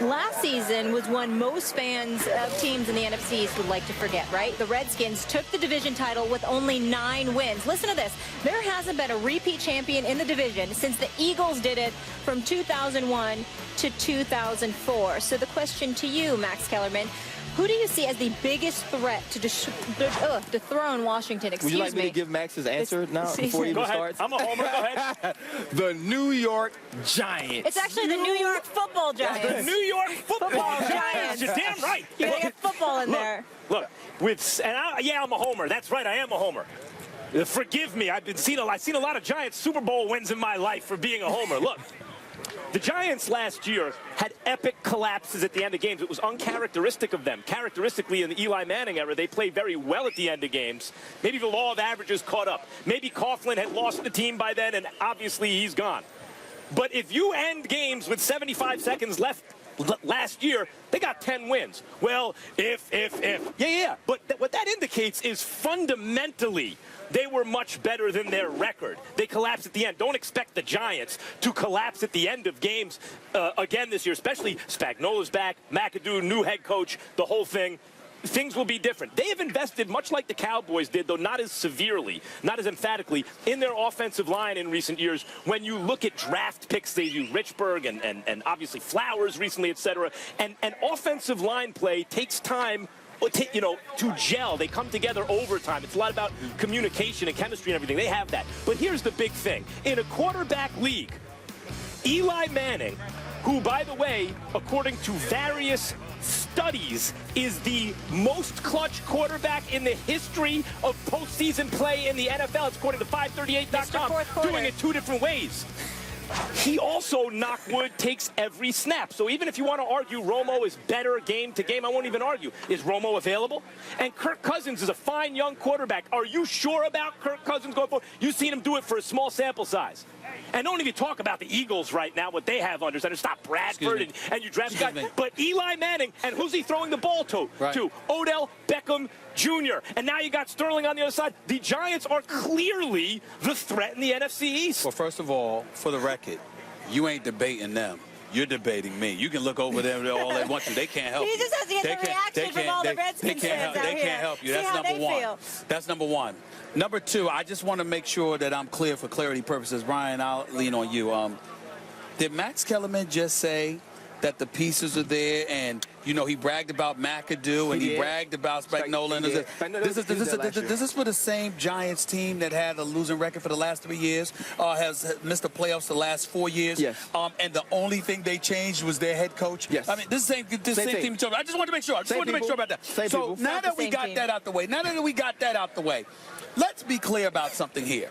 Last season was one most fans of teams in the NFC East would like to forget, right? The Redskins took the division title with only 9 wins. Listen to this. There hasn't been a repeat champion in the division since the Eagles did it from 2001 to 2004. So the question to you, Max Kellerman, who do you see as the biggest threat to dethrone Washington? Would you like me to give Max his answer now before he even starts? I'm a homer. Go ahead. The New York Giants. It's actually the New York Football Giants. The New York Football Giants. You're damn right. You gotta get football in there. Look, I'm a homer. That's right. I am a homer. Forgive me. I've seen a lot of Giants Super Bowl wins in my life for being a homer. Look. The Giants last year had epic collapses at the end of games. It was uncharacteristic of them. Characteristically, in the Eli Manning era, they played very well at the end of games. Maybe the law of averages caught up. Maybe Coughlin had lost the team by then, and obviously he's gone. But if you end games with 75 seconds left last year, they got 10 wins. Well, if. Yeah. But what that indicates is fundamentally they were much better than their record. They collapsed at the end. Don't expect the Giants to collapse at the end of games again this year, especially Spagnuolo's back, McAdoo, new head coach, the whole thing. Things will be different. They have invested, much like the Cowboys did, though not as severely, not as emphatically, in their offensive line in recent years. When you look at draft picks, they use Richburg and obviously Flowers recently, etc. And offensive line play takes time, to gel. They come together over time. It's a lot about communication and chemistry and everything. They have that. But here's the big thing. In a quarterback league, Eli Manning, who, by the way, according to various studies, is the most clutch quarterback in the history of postseason play in the NFL. It's according to 538.com, doing it 2 different ways. He also, knock wood, takes every snap. So even if you want to argue Romo is better game to game, I won't even argue. Is Romo available? And Kirk Cousins is a fine young quarterback. Are you sure about Kirk Cousins going forward? You've seen him do it for a small sample size. And don't even talk about the Eagles right now, what they have under center. Stop Bradford and you draft guys. But Eli Manning, and who's he throwing the ball to? Right. To Odell Beckham Jr. And now you got Sterling on the other side. The Giants are clearly the threat in the NFC East. Well, first of all, for the record, you ain't debating them. You're debating me. You can look over them all they want to. They can't help you. He just has to get the reaction from all the Redskins fans out here. They can't help you. That's number one. That's number one. Number two, I just want to make sure that I'm clear for clarity purposes. Brian, I'll lean on you. Did Max Kellerman just say that the pieces are there, and he bragged about McAdoo and he bragged about Spagnuolo? This is for the same Giants team that had a losing record for the last 3 years, has missed the playoffs the last 4 years. Yes. And the only thing they changed was their head coach. Yes. I mean, this same team. I just want to make sure. About that. So now that we got that out the way, let's be clear about something here.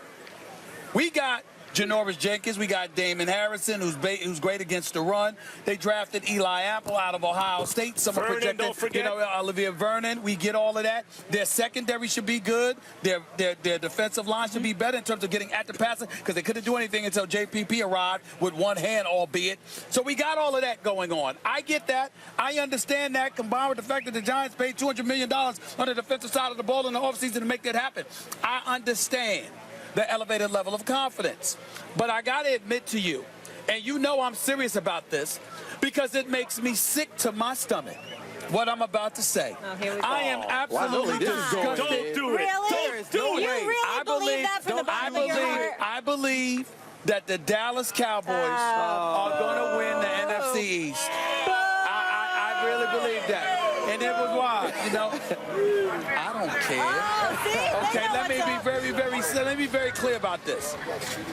We got Janoris Jenkins, we got Damon Harrison, who's great against the run. They drafted Eli Apple out of Ohio State. Some are projected, don't forget. Olivia Vernon. We get all of that. Their secondary should be good. Their defensive line should be better in terms of getting at the passer, because they couldn't do anything until JPP arrived with one hand, albeit. So we got all of that going on. I get that. I understand that, combined with the fact that the Giants paid $200 million on the defensive side of the ball in the offseason to make that happen. I understand the elevated level of confidence. But I got to admit to you, and I'm serious about this, because it makes me sick to my stomach what I'm about to say. Oh, here we go. I am absolutely disgusted. Don't do it. Really? Don't do it. You really believe that from the bottom of your heart? I believe that the Dallas Cowboys are going to win the NFC East. I really believe that. And it was why, I don't care. Okay, let me be very clear about this.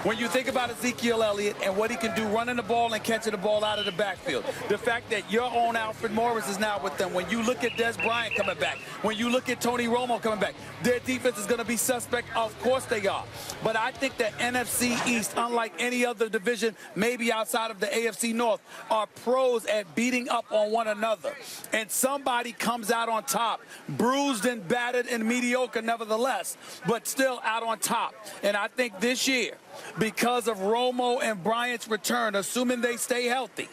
When you think about Ezekiel Elliott and what he can do running the ball and catching the ball out of the backfield, the fact that your own Alfred Morris is now with them, when you look at Des Bryant coming back, when you look at Tony Romo coming back, their defense is going to be suspect. Of course they are. But I think that NFC East, unlike any other division, maybe outside of the AFC North, are pros at beating up on one another. And somebody comes out on top, bruised and battered and mediocre nevertheless, but still out on top. And I think this year, because of Romo and Bryant's return, assuming they stay healthy,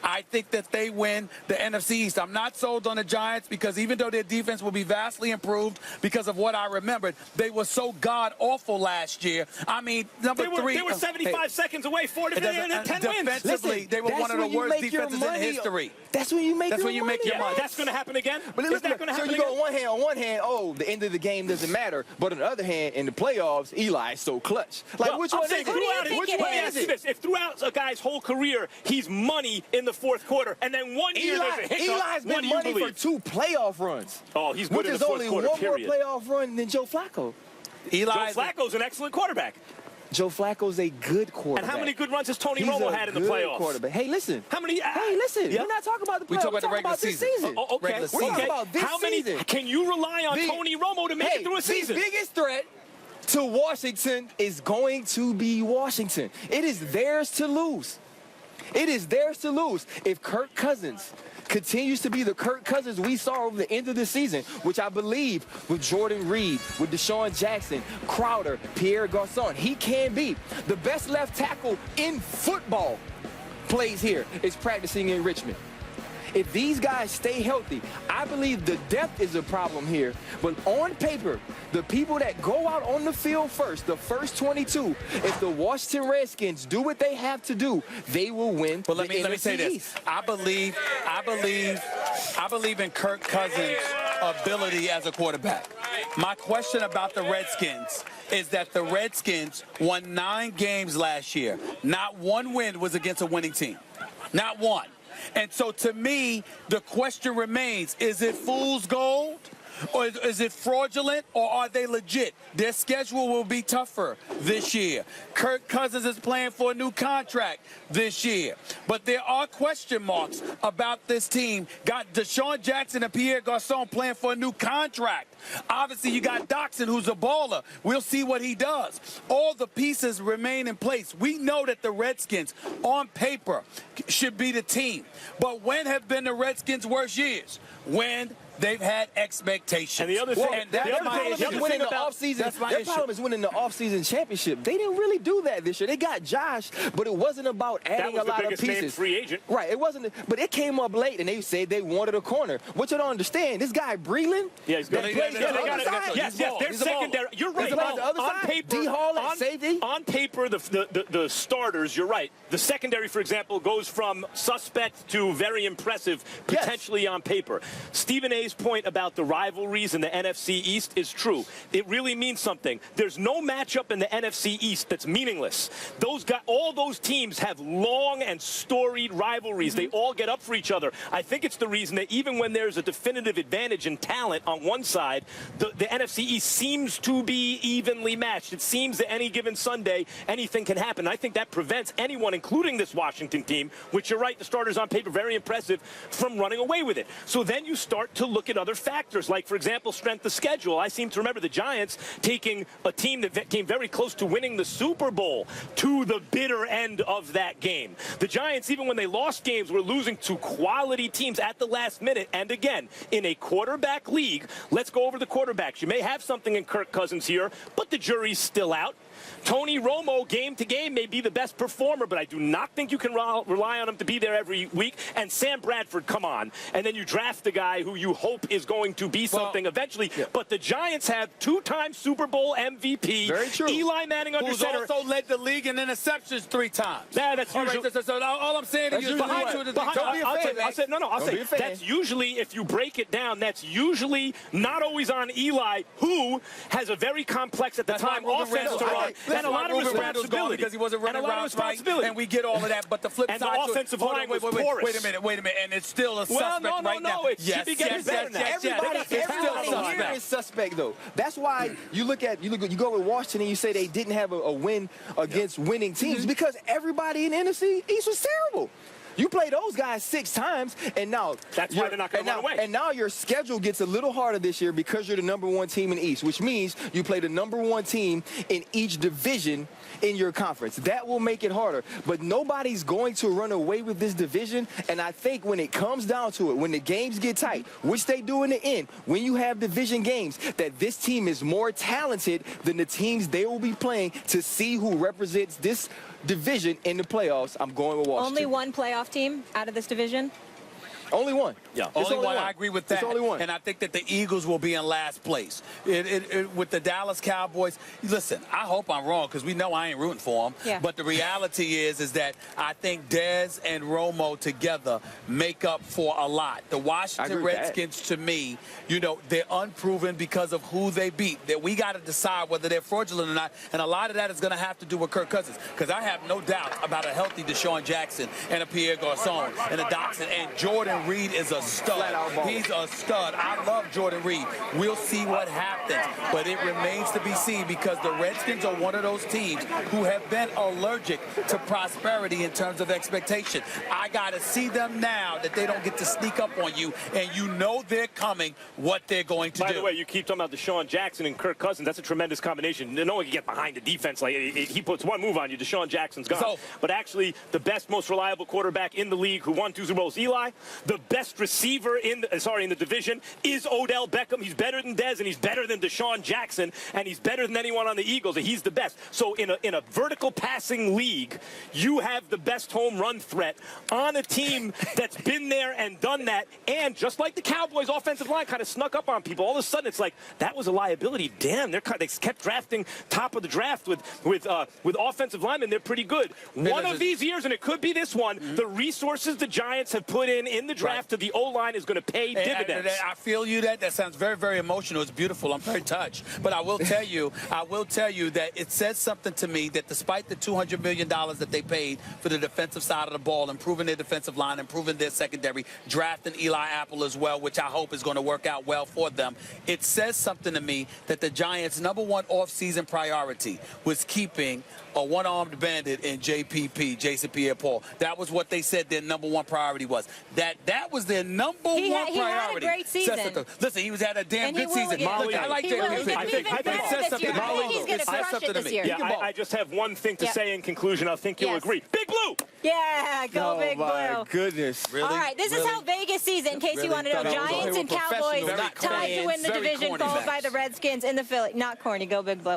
I think that they win the NFC East. I'm not sold on the Giants because even though their defense will be vastly improved because of what I remembered, they were so god-awful last year. I mean, number three. They were 75 seconds away, 4 to 10 wins. Defensively, they were one of the worst defenses in history. That's when you make your money. That's going to happen again? But Is that going to happen so you go on one hand, oh, the end of the game doesn't matter. But on the other hand, in the playoffs, Eli is so clutch. Like, well, which one is it? Which one is it? If throughout a guy's whole career, he's money in the fourth quarter, and then one year there's a hiccup, Eli's been money for 2 playoff runs. Oh, he's good in the fourth quarter, Which is only one more playoff run than Joe Flacco. Joe Flacco's an excellent quarterback. Joe Flacco's a good quarterback. And how many good runs has Tony Romo had in the playoffs? Quarterback. Hey, listen. How many? Hey, listen. Yeah. We're not talking about the playoffs. We're talking about the regular season. Oh, okay. We're talking about this season. Can you rely on Tony Romo to make it through a season? The biggest threat to Washington is going to be Washington. It is theirs to lose. It is theirs to lose. If Kirk Cousins continues to be the Kirk Cousins we saw over the end of the season, which I believe with Jordan Reed, with Deshaun Jackson, Crowder, Pierre Garçon, he can be. The best left tackle in football plays here, is practicing in Richmond. If these guys stay healthy, I believe the depth is a problem here. But on paper, the people that go out on the field first, the first 22, if the Washington Redskins do what they have to do, they will win. But let me say this. I believe in Kirk Cousins' ability as a quarterback. My question about the Redskins is that the Redskins won 9 games last year. Not one win was against a winning team. Not one. And so, to me, the question remains, is it fool's gold? Or is it fraudulent, or are they legit? Their schedule will be tougher this year. Kirk Cousins is playing for a new contract this year. But there are question marks about this team. Got Deshaun Jackson and Pierre Garçon playing for a new contract. Obviously, you got Doxson, who's a baller. We'll see what he does. All the pieces remain in place. We know that the Redskins, on paper, should be the team. But when have been the Redskins' worst years? When they've had expectations. And the other thing, their problem is winning the offseason championship. They didn't really do that this year. They got Josh, but it wasn't about adding a lot of pieces. Named free agent. Right, it wasn't. But it came up late, and they said they wanted a corner. What you don't understand, this guy Breland. Yeah, he's good. Yes, their secondary. You're right. On paper, D-Hall and safety. On paper, the starters. You're right. The secondary, for example, goes from suspect to very impressive, potentially on paper. Stephen A's point about the rivalries in the NFC East is true. It really means something. There's no matchup in the NFC East that's meaningless. All those teams have long and storied rivalries. They all get up for each other. I think it's the reason that even when there's a definitive advantage in talent on one side, the NFC East seems to be evenly matched. It seems that any given Sunday, anything can happen. I think that prevents anyone, including this Washington team, which you're right, the starters on paper, very impressive, from running away with it. So then you start to look at other factors, like, for example, strength of schedule. I seem to remember the Giants taking a team that came very close to winning the Super Bowl to the bitter end of that game. The Giants, even when they lost games, were losing to quality teams at the last minute. And again, in a quarterback league, let's go over the quarterbacks. You may have something in Kirk Cousins here, but the jury's still out. Tony Romo, game to game, may be the best performer, but I do not think you can rely on him to be there every week. And Sam Bradford, come on. And then you draft the guy who you hope is going to be something eventually. Yeah. But the Giants have 2-time Super Bowl MVP. Very true. Eli Manning under center. Who's also led the league in interceptions 3 times. Yeah, that's usually. Right, so all I'm saying is I'll say that's usually, if you break it down, that's usually not always on Eli, who has a very complex at the time offense to run. And a lot of responsibility because he wasn't running routes right, and we get all of that. But the flip side, the offensive line was porous. Wait a minute, and it's still a suspect right now. It should be getting better now. Everybody here is suspect, though. That's why you go with Washington and you say they didn't have a win against winning teams because everybody in the NFC East was terrible. You play those guys 6 times, and now that's why they're not going to run away. And now your schedule gets a little harder this year because you're the #1 team in the East, which means you play the #1 team in each division in your conference. That will make it harder. But nobody's going to run away with this division, and I think when it comes down to it, when the games get tight, which they do in the end, when you have division games, that this team is more talented than the teams they will be playing to see who represents this division in the playoffs. I'm going with Washington. Only one playoff playoff team out of this division? Only one. Yeah. It's Only one. I agree with that. It's only one. And I think that the Eagles will be in last place. With the Dallas Cowboys, listen, I hope I'm wrong because we know I ain't rooting for them. Yeah. But the reality is that I think Dez and Romo together make up for a lot. The Washington Redskins, to me, you know, they're unproven because of who they beat. That we got to decide whether they're fraudulent or not. And a lot of that is going to have to do with Kirk Cousins because I have no doubt about a healthy Deshaun Jackson and a Pierre Garçon and a Doxson and Jordan Reed is a stud. He's a stud. I love Jordan Reed. We'll see what happens. But it remains to be seen because the Redskins are one of those teams who have been allergic to prosperity in terms of expectation. I got to see them now that they don't get to sneak up on you and you know they're coming, what they're going to do. By the way, you keep talking about Deshaun Jackson and Kirk Cousins. That's a tremendous combination. No one can get behind the defense. Like he puts one move on you, Deshaun Jackson's gone. But actually, the best, most reliable quarterback in the league who won 2 Super Bowls, Eli. The best receiver in the division is Odell Beckham. He's better than Dez, and he's better than Deshaun Jackson, and he's better than anyone on the Eagles, and he's the best. So in a vertical passing league, you have the best home run threat on a team that's been there and done that. And just like the Cowboys' offensive line kind of snuck up on people, all of a sudden it's like that was a liability. Damn, they kept drafting top of the draft with offensive linemen. They're pretty good. One of these years, and it could be this one, the resources the Giants have put in the draft to the O-line is going to pay dividends. I feel you that sounds very, very emotional. It's beautiful. I'm very touched. But I will tell you that it says something to me that despite the $200 million that they paid for the defensive side of the ball, improving their defensive line, improving their secondary, drafting Eli Apple as well, which I hope is going to work out well for them, it says something to me that the Giants' #1 offseason priority was keeping a one-armed bandit in JPP, Jason Pierre-Paul. That was what they said their #1 priority was. That was their #1 priority. He had a great season. Listen, he was had a damn good season. Look, I like JPP. I think it says something. He's going to crush it this year. Yeah, I just have one thing to say in conclusion. I think you'll agree. Big Blue! Yeah, go Big Blue. Oh, my goodness. All right, this is how Vegas sees it, in case you want to know. Giants and Cowboys tied to win the division, followed by the Redskins in the Philly. Not corny, go Big Blue.